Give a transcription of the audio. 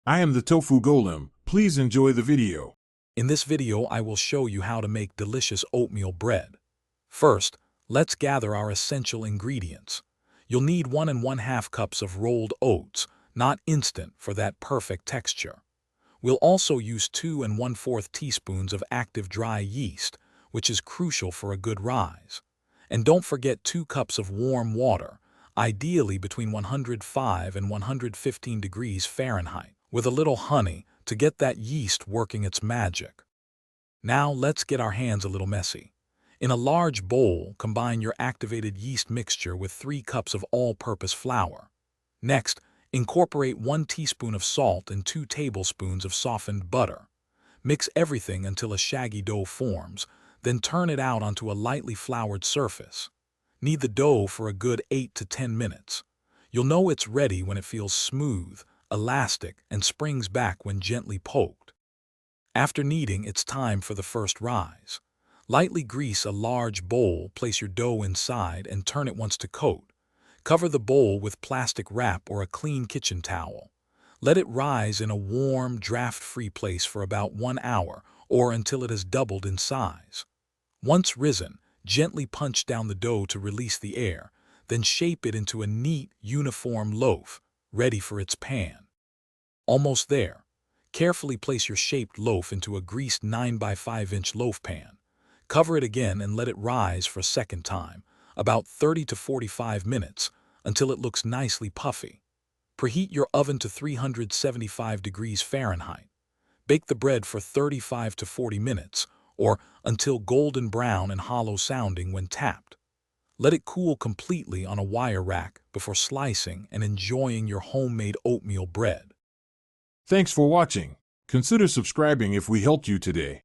I am the Tofu Golem. Please enjoy the video. In this video, I will show you how to make delicious oatmeal bread. First, let's gather our essential ingredients. You'll need 1 1/2 cups of rolled oats, not instant, for that perfect texture. We'll also use 2 1/4 teaspoons of active dry yeast, which is crucial for a good rise. And don't forget 2 cups of warm water, ideally between 105 and 115 degrees Fahrenheit, with a little honey to get that yeast working its magic. Now let's get our hands a little messy. In a large bowl, combine your activated yeast mixture with 3 cups of all-purpose flour. Next, incorporate 1 teaspoon of salt and 2 tablespoons of softened butter. Mix everything until a shaggy dough forms, then turn it out onto a lightly floured surface. Knead the dough for a good 8 to 10 minutes. You'll know it's ready when it feels smooth, elastic, and springs back when gently poked. After kneading, it's time for the first rise. Lightly grease a large bowl, place your dough inside, and turn it once to coat. Cover the bowl with plastic wrap or a clean kitchen towel. Let it rise in a warm, draft-free place for about 1 hour or until it has doubled in size. Once risen, gently punch down the dough to release the air, then shape it into a neat, uniform loaf, ready for its pan. Almost there. Carefully place your shaped loaf into a greased 9 by 5 inch loaf pan. Cover it again and let it rise for a second time, about 30 to 45 minutes, until it looks nicely puffy. Preheat your oven to 375 degrees Fahrenheit. Bake the bread for 35 to 40 minutes, or until golden brown and hollow sounding when tapped. Let it cool completely on a wire rack before slicing and enjoying your homemade oatmeal bread. Thanks for watching. Consider subscribing if we helped you today.